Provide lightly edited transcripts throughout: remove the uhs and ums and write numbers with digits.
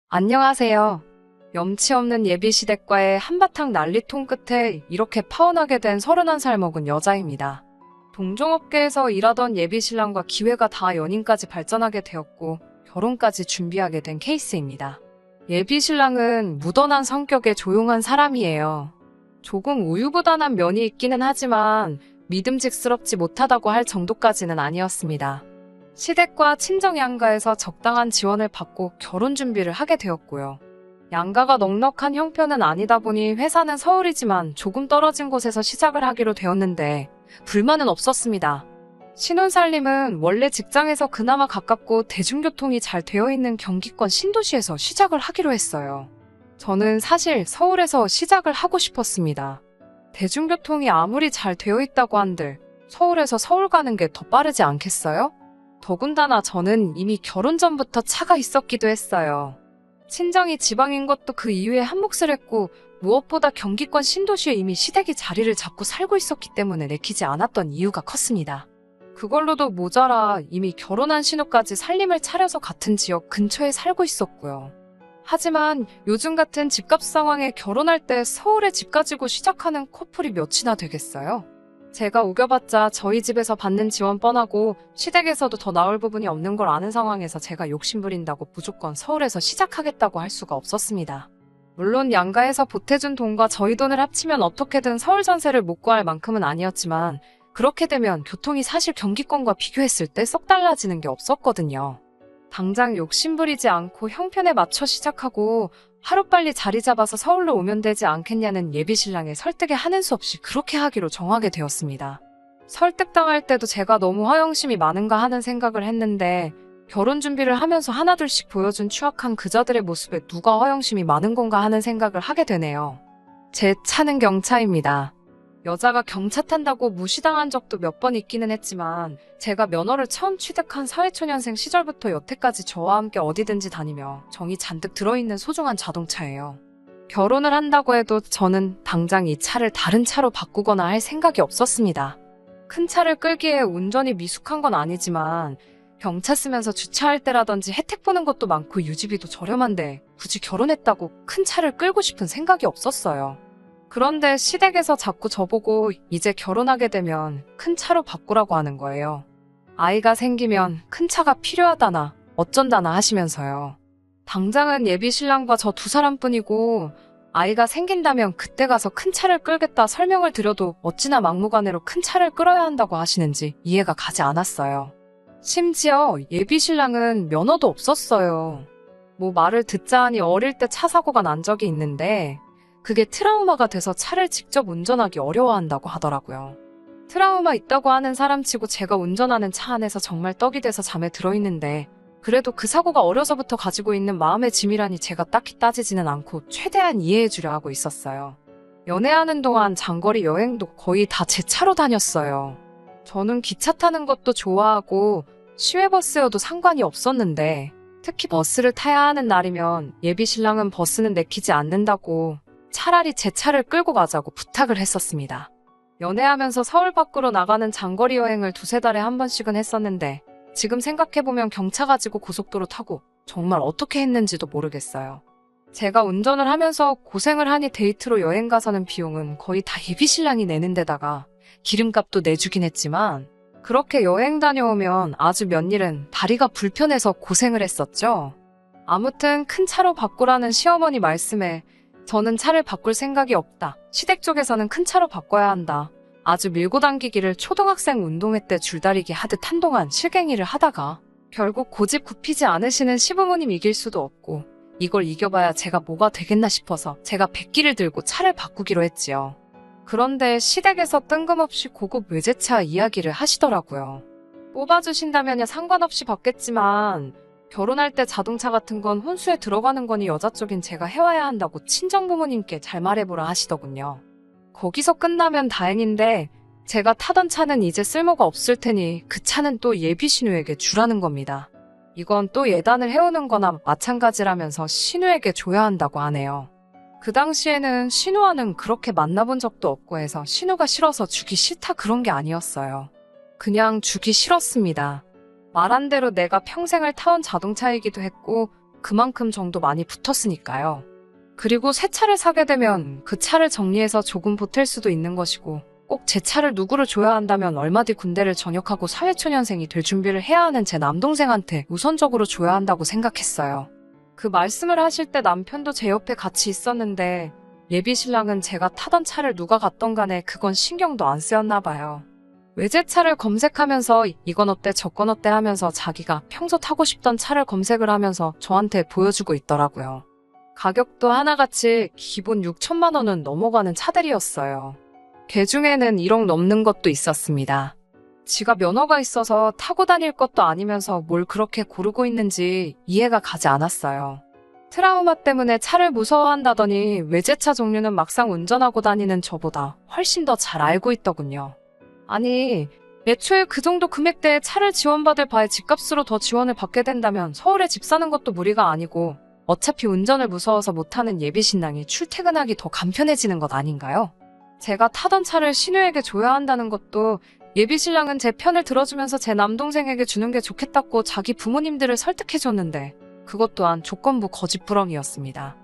안녕하세요. 염치 없는 예비시댁과의 한바탕 난리통 끝에 이렇게 파혼하게 된 31살 먹은 여자입니다. 동종업계에서 일하던 예비신랑과 기회가 닿아 연인까지 발전하게 되었고 결혼까지 준비하게 된 케이스입니다. 예비신랑은 무던한 성격의 조용한 사람이에요. 조금 우유부단한 면이 있기는 하지만 믿음직스럽지 못하다고 할 정도까지는 아니었습니다. 시댁과 친정 양가에서 적당한 지원을 받고 결혼 준비를 하게 되었고요. 양가가 넉넉한 형편은 아니다 보니 회사는 서울이지만 조금 떨어진 곳에서 시작을 하기로 되었는데 불만은 없었습니다. 신혼살림은 원래 직장에서 그나마 가깝고 대중교통이 잘 되어 있는 경기권 신도시에서 시작을 하기로 했어요. 저는 사실 서울에서 시작을 하고 싶었습니다. 대중교통이 아무리 잘 되어 있다고 한들 서울에서 서울 가는 게 더 빠르지 않겠어요? 더군다나 저는 이미 결혼 전부터 차가 있었기도 했어요. 친정이 지방인 것도 그 이유에 한몫을 했고 무엇보다 경기권 신도시에 이미 시댁이 자리를 잡고 살고 있었기 때문에 내키지 않았던 이유가 컸습니다. 그걸로도 모자라 이미 결혼한 신우까지 살림을 차려서 같은 지역 근처에 살고 있었고요. 하지만 요즘 같은 집값 상황에 결혼할 때 서울에 집 가지고 시작하는 커플이 몇이나 되겠어요? 제가 우겨봤자 저희 집에서 받는 지원 뻔하고 시댁에서도 더 나올 부분이 없는 걸 아는 상황에서 제가 욕심부린다고 무조건 서울에서 시작하겠다고 할 수가 없었습니다. 물론 양가에서 보태준 돈과 저희 돈을 합치면 어떻게든 서울 전세를 못 구할 만큼은 아니었지만 그렇게 되면 교통이 사실 경기권과 비교했을 때 썩 달라지는 게 없었거든요. 당장 욕심부리지 않고 형편에 맞춰 시작하고 하루빨리 자리 잡아서 서울로 오면 되지 않겠냐는 예비신랑의 설득에 하는 수 없이 그렇게 하기로 정하게 되었습니다. 설득당할 때도 제가 너무 허영심이 많은가 하는 생각을 했는데 결혼 준비를 하면서 하나둘씩 보여준 추악한 그자들의 모습에 누가 허영심이 많은 건가 하는 생각을 하게 되네요. 제 차는 경차입니다. 여자가 경차 탄다고 무시당한 적도 몇 번 있기는 했지만 제가 면허를 처음 취득한 사회초년생 시절부터 여태까지 저와 함께 어디든지 다니며 정이 잔뜩 들어있는 소중한 자동차예요. 결혼을 한다고 해도 저는 당장 이 차를 다른 차로 바꾸거나 할 생각이 없었습니다. 큰 차를 끌기에 운전이 미숙한 건 아니지만 경차 쓰면서 주차할 때라든지 혜택 보는 것도 많고 유지비도 저렴한데 굳이 결혼했다고 큰 차를 끌고 싶은 생각이 없었어요. 그런데 시댁에서 자꾸 저보고 이제 결혼하게 되면 큰 차로 바꾸라고 하는 거예요. 아이가 생기면 큰 차가 필요하다나 어쩐다나 하시면서요. 당장은 예비신랑과 저 두 사람뿐이고 아이가 생긴다면 그때 가서 큰 차를 끌겠다 설명을 드려도 어찌나 막무가내로 큰 차를 끌어야 한다고 하시는지 이해가 가지 않았어요. 심지어 예비신랑은 면허도 없었어요. 뭐 말을 듣자 하니 어릴 때 차 사고가 난 적이 있는데 그게 트라우마가 돼서 차를 직접 운전하기 어려워한다고 하더라고요. 트라우마 있다고 하는 사람치고 제가 운전하는 차 안에서 정말 떡이 돼서 잠에 들어있는데 그래도 그 사고가 어려서부터 가지고 있는 마음의 짐이라니 제가 딱히 따지지는 않고 최대한 이해해주려 하고 있었어요. 연애하는 동안 장거리 여행도 거의 다 제 차로 다녔어요. 저는 기차 타는 것도 좋아하고 시외버스여도 상관이 없었는데 특히 버스를 타야 하는 날이면 예비신랑은 버스는 내키지 않는다고 차라리 제 차를 끌고 가자고 부탁을 했었습니다. 연애하면서 서울 밖으로 나가는 장거리 여행을 두세 달에 한 번씩은 했었는데 지금 생각해보면 경차 가지고 고속도로 타고 정말 어떻게 했는지도 모르겠어요. 제가 운전을 하면서 고생을 하니 데이트로 여행 가서는 비용은 거의 다 예비신랑이 내는 데다가 기름값도 내주긴 했지만 그렇게 여행 다녀오면 아주 몇일은 다리가 불편해서 고생을 했었죠. 아무튼 큰 차로 바꾸라는 시어머니 말씀에 저는 차를 바꿀 생각이 없다. 시댁 쪽에서는 큰 차로 바꿔야 한다. 아주 밀고 당기기를 초등학생 운동회 때 줄다리기 하듯 한동안 실갱이를 하다가 결국 고집 굽히지 않으시는 시부모님 이길 수도 없고 이걸 이겨봐야 제가 뭐가 되겠나 싶어서 제가 백기를 들고 차를 바꾸기로 했지요. 그런데 시댁에서 뜬금없이 고급 외제차 이야기를 하시더라고요. 뽑아주신다면야 상관없이 받겠지만 결혼할 때 자동차 같은 건 혼수에 들어가는 거니 여자 쪽인 제가 해와야 한다고 친정부모님께 잘 말해보라 하시더군요. 거기서 끝나면 다행인데 제가 타던 차는 이제 쓸모가 없을 테니 그 차는 또 예비신우에게 주라는 겁니다. 이건 또 예단을 해오는 거나 마찬가지라면서 신우에게 줘야 한다고 하네요. 그 당시에는 신우와는 그렇게 만나본 적도 없고 해서 신우가 싫어서 주기 싫다 그런 게 아니었어요. 그냥 주기 싫었습니다. 말한 대로 내가 평생을 타온 자동차이기도 했고 그만큼 정도 많이 붙었으니까요. 그리고 새 차를 사게 되면 그 차를 정리해서 조금 보탤 수도 있는 것이고 꼭 제 차를 누구를 줘야 한다면 얼마 뒤 군대를 전역하고 사회초년생이 될 준비를 해야 하는 제 남동생한테 우선적으로 줘야 한다고 생각했어요. 그 말씀을 하실 때 남편도 제 옆에 같이 있었는데 예비신랑은 제가 타던 차를 누가 갔던 간에 그건 신경도 안 쓰였나 봐요. 외제차를 검색하면서 이건 어때 저건 어때 하면서 자기가 평소 타고 싶던 차를 검색을 하면서 저한테 보여주고 있더라고요. 가격도 하나같이 기본 6천만 원은 넘어가는 차들이었어요. 그 중에는 1억 넘는 것도 있었습니다. 지가 면허가 있어서 타고 다닐 것도 아니면서 뭘 그렇게 고르고 있는지 이해가 가지 않았어요. 트라우마 때문에 차를 무서워한다더니 외제차 종류는 막상 운전하고 다니는 저보다 훨씬 더 잘 알고 있더군요. 아니, 애초에 그 정도 금액대에 차를 지원받을 바에 집값으로 더 지원을 받게 된다면 서울에 집 사는 것도 무리가 아니고 어차피 운전을 무서워서 못하는 예비신랑이 출퇴근하기 더 간편해지는 것 아닌가요? 제가 타던 차를 신우에게 줘야 한다는 것도 예비신랑은 제 편을 들어주면서 제 남동생에게 주는 게 좋겠다고 자기 부모님들을 설득해줬는데 그것 또한 조건부 거짓부렁이었습니다.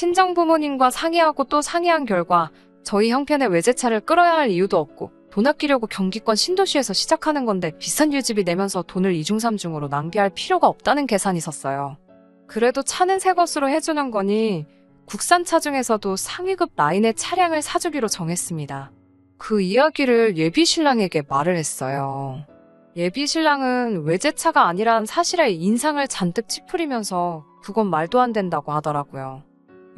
친정부모님과 상의하고 또 상의한 결과 저희 형편의 외제차를 끌어야 할 이유도 없고 돈 아끼려고 경기권 신도시에서 시작하는 건데 비싼 유지비 내면서 돈을 이중삼중으로 낭비할 필요가 없다는 계산이 섰어요. 그래도 차는 새 것으로 해주는 거니 국산차 중에서도 상위급 라인의 차량을 사주기로 정했습니다. 그 이야기를 예비신랑에게 말을 했어요. 예비신랑은 외제차가 아니란 사실에 인상을 잔뜩 찌푸리면서 그건 말도 안 된다고 하더라고요.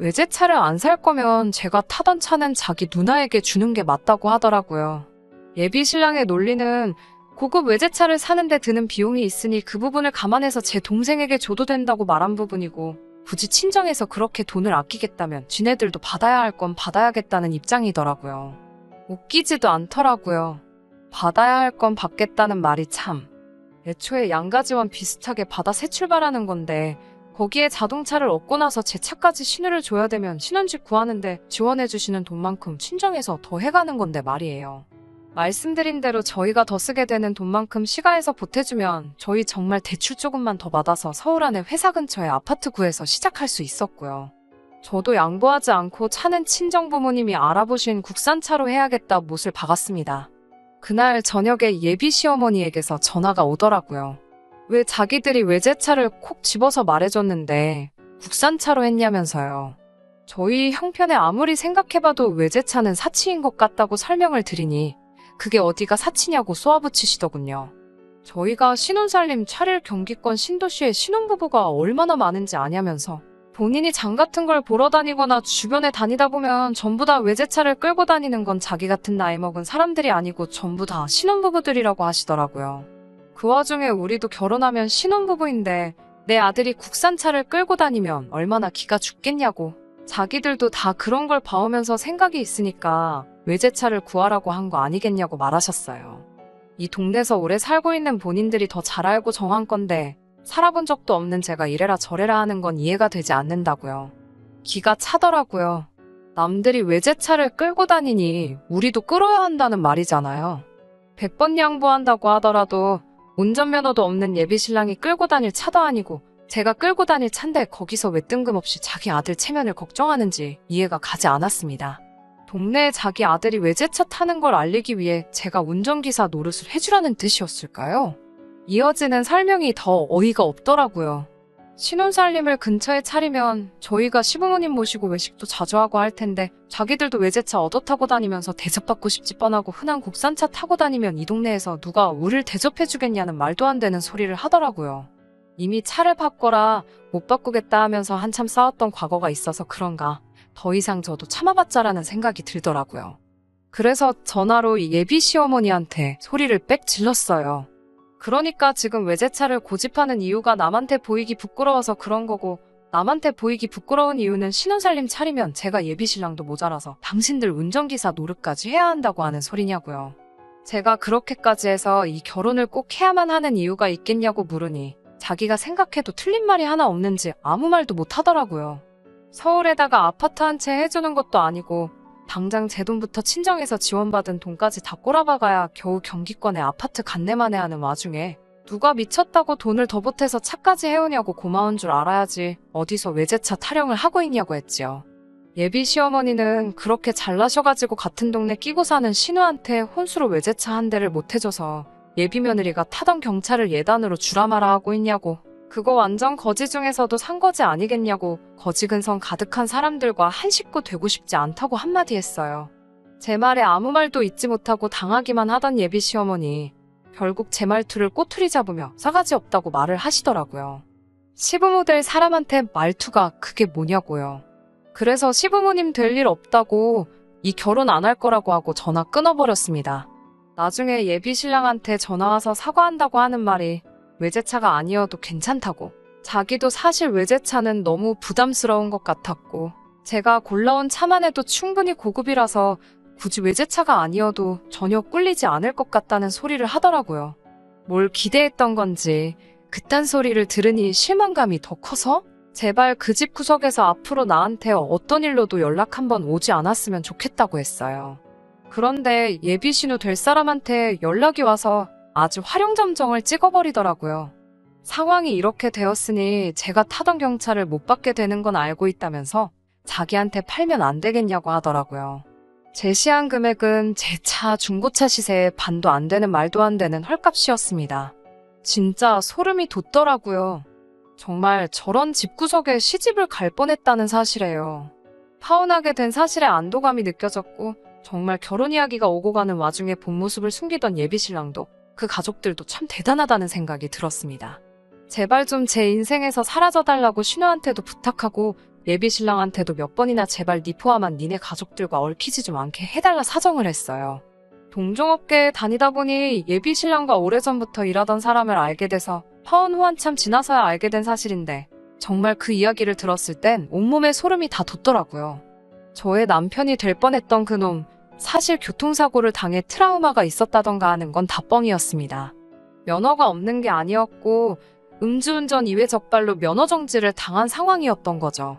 외제차를 안 살 거면 제가 타던 차는 자기 누나에게 주는 게 맞다고 하더라고요. 예비신랑의 논리는 고급 외제차를 사는데 드는 비용이 있으니 그 부분을 감안해서 제 동생에게 줘도 된다고 말한 부분이고 굳이 친정에서 그렇게 돈을 아끼겠다면 지네들도 받아야 할 건 받아야겠다는 입장이더라고요. 웃기지도 않더라고요. 받아야 할 건 받겠다는 말이 참. 애초에 양가지원 비슷하게 받아 새 출발하는 건데 거기에 자동차를 얻고 나서 제 차까지 신우를 줘야 되면 신혼집 구하는데 지원해주시는 돈만큼 친정에서 더 해가는 건데 말이에요. 말씀드린 대로 저희가 더 쓰게 되는 돈만큼 시가에서 보태주면 저희 정말 대출 조금만 더 받아서 서울 안에 회사 근처에 아파트 구해서 시작할 수 있었고요. 저도 양보하지 않고 차는 친정부모님이 알아보신 국산차로 해야겠다 못을 박았습니다. 그날 저녁에 예비 시어머니에게서 전화가 오더라고요. 왜 자기들이 외제차를 콕 집어서 말해줬는데 국산차로 했냐면서요. 저희 형편에 아무리 생각해봐도 외제차는 사치인 것 같다고 설명을 드리니 그게 어디가 사치냐고 쏘아붙이시더군요. 저희가 신혼살림 차릴 경기권 신도시에 신혼부부가 얼마나 많은지 아냐면서 본인이 장 같은 걸 보러 다니거나 주변에 다니다 보면 전부 다 외제차를 끌고 다니는 건 자기 같은 나이 먹은 사람들이 아니고 전부 다 신혼부부들이라고 하시더라고요. 그 와중에 우리도 결혼하면 신혼부부인데 내 아들이 국산차를 끌고 다니면 얼마나 기가 죽겠냐고 자기들도 다 그런 걸 봐오면서 생각이 있으니까 외제차를 구하라고 한 거 아니겠냐고 말하셨어요. 이 동네에서 오래 살고 있는 본인들이 더 잘 알고 정한 건데 살아본 적도 없는 제가 이래라 저래라 하는 건 이해가 되지 않는다고요. 기가 차더라고요. 남들이 외제차를 끌고 다니니 우리도 끌어야 한다는 말이잖아요. 100번 양보한다고 하더라도 운전면허도 없는 예비신랑이 끌고 다닐 차도 아니고 제가 끌고 다닐 차인데 거기서 왜 뜬금없이 자기 아들 체면을 걱정하는지 이해가 가지 않았습니다. 동네에 자기 아들이 외제차 타는 걸 알리기 위해 제가 운전기사 노릇을 해주라는 뜻이었을까요? 이어지는 설명이 더 어이가 없더라고요. 신혼살림을 근처에 차리면 저희가 시부모님 모시고 외식도 자주 하고 할 텐데 자기들도 외제차 얻어 타고 다니면서 대접받고 싶지 뻔하고 흔한 국산차 타고 다니면 이 동네에서 누가 우릴 대접해주겠냐는 말도 안 되는 소리를 하더라고요. 이미 차를 바꿔라 못 바꾸겠다 하면서 한참 싸웠던 과거가 있어서 그런가 더 이상 저도 참아봤자라는 생각이 들더라고요. 그래서 전화로 예비 시어머니한테 소리를 빽 질렀어요. 그러니까 지금 외제차를 고집하는 이유가 남한테 보이기 부끄러워서 그런 거고 남한테 보이기 부끄러운 이유는 신혼살림 차리면 제가 예비신랑도 모자라서 당신들 운전기사 노릇까지 해야 한다고 하는 소리냐고요. 제가 그렇게까지 해서 이 결혼을 꼭 해야만 하는 이유가 있겠냐고 물으니 자기가 생각해도 틀린 말이 하나 없는지 아무 말도 못 하더라고요. 서울에다가 아파트 한 채 해주는 것도 아니고 당장 제 돈부터 친정에서 지원받은 돈까지 다 꼬라박아야 겨우 경기권에 아파트 간내만에 하는 와중에 누가 미쳤다고 돈을 더 보태서 차까지 해오냐고 고마운 줄 알아야지 어디서 외제차 타령을 하고 있냐고 했지요. 예비 시어머니는 그렇게 잘나셔가지고 같은 동네 끼고 사는 신우한테 혼수로 외제차 한 대를 못 해줘서 예비 며느리가 타던 경차를 예단으로 주라 마라 하고 있냐고. 그거 완전 거지 중에서도 산거지 아니겠냐고 거지 근성 가득한 사람들과 한 식구 되고 싶지 않다고 한마디 했어요. 제 말에 아무 말도 잊지 못하고 당하기만 하던 예비 시어머니. 결국 제 말투를 꼬투리 잡으며 싸가지 없다고 말을 하시더라고요. 시부모 될 사람한테 말투가 그게 뭐냐고요. 그래서 시부모님 될 일 없다고 이 결혼 안 할 거라고 하고 전화 끊어버렸습니다. 나중에 예비 신랑한테 전화 와서 사과한다고 하는 말이 외제차가 아니어도 괜찮다고. 자기도 사실 외제차는 너무 부담스러운 것 같았고 제가 골라온 차만 해도 충분히 고급이라서 굳이 외제차가 아니어도 전혀 꿀리지 않을 것 같다는 소리를 하더라고요. 뭘 기대했던 건지 그딴 소리를 들으니 실망감이 더 커서 제발 그 집 구석에서 앞으로 나한테 어떤 일로도 연락 한번 오지 않았으면 좋겠다고 했어요. 그런데 예비 신우 될 사람한테 연락이 와서 아주 화룡점정을 찍어버리더라고요. 상황이 이렇게 되었으니 제가 타던 경차를 못 받게 되는 건 알고 있다면서 자기한테 팔면 안 되겠냐고 하더라고요. 제시한 금액은 제 차 중고차 시세의 반도 안 되는 말도 안 되는 헐값이었습니다. 진짜 소름이 돋더라고요. 정말 저런 집구석에 시집을 갈 뻔했다는 사실에요. 파혼하게 된 사실에 안도감이 느껴졌고 정말 결혼 이야기가 오고 가는 와중에 본 모습을 숨기던 예비신랑도 그 가족들도 참 대단하다는 생각이 들었습니다. 제발 좀 제 인생에서 사라져달라고 신우한테도 부탁하고 예비신랑한테도 몇 번이나 제발 니 포함한 니네 가족들과 얽히지 좀 않게 해달라 사정을 했어요. 동종업계에 다니다 보니 예비신랑과 오래전부터 일하던 사람을 알게 돼서 파혼 후 한참 지나서야 알게 된 사실인데 정말 그 이야기를 들었을 땐 온몸에 소름이 다 돋더라고요. 저의 남편이 될 뻔했던 그놈, 사실 교통사고를 당해 트라우마가 있었다던가 하는 건 다 뻥이었습니다. 면허가 없는 게 아니었고 음주운전 이외 적발로 면허 정지를 당한 상황이었던 거죠.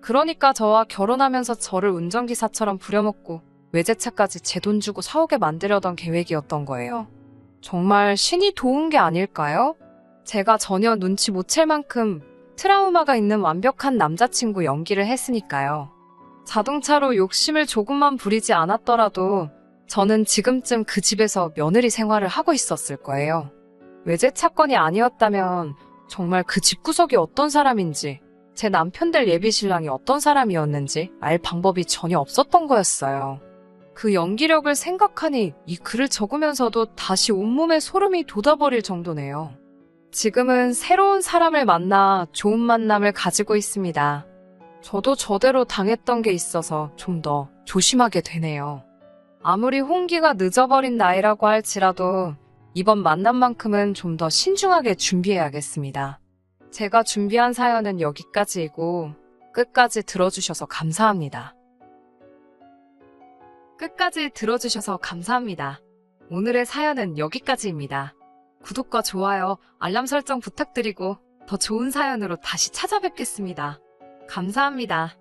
그러니까 저와 결혼하면서 저를 운전기사처럼 부려먹고 외제차까지 제 돈 주고 사오게 만들려던 계획이었던 거예요. 정말 신이 도운 게 아닐까요? 제가 전혀 눈치 못 챌 만큼 트라우마가 있는 완벽한 남자친구 연기를 했으니까요. 자동차로 욕심을 조금만 부리지 않았더라도 저는 지금쯤 그 집에서 며느리 생활을 하고 있었을 거예요. 외제차건이 아니었다면 정말 그 집구석이 어떤 사람인지 제 남편 될 예비신랑이 어떤 사람이었는지 알 방법이 전혀 없었던 거였어요. 그 연기력을 생각하니 이 글을 적으면서도 다시 온몸에 소름이 돋아버릴 정도네요. 지금은 새로운 사람을 만나 좋은 만남을 가지고 있습니다. 저도 저대로 당했던 게 있어서 좀 더 조심하게 되네요. 아무리 홍기가 늦어버린 나이라고 할지라도 이번 만남만큼은 좀 더 신중하게 준비해야겠습니다. 제가 준비한 사연은 여기까지이고 끝까지 들어주셔서 감사합니다. 끝까지 들어주셔서 감사합니다. 오늘의 사연은 여기까지입니다. 구독과 좋아요, 알람 설정 부탁드리고 더 좋은 사연으로 다시 찾아뵙겠습니다. 감사합니다.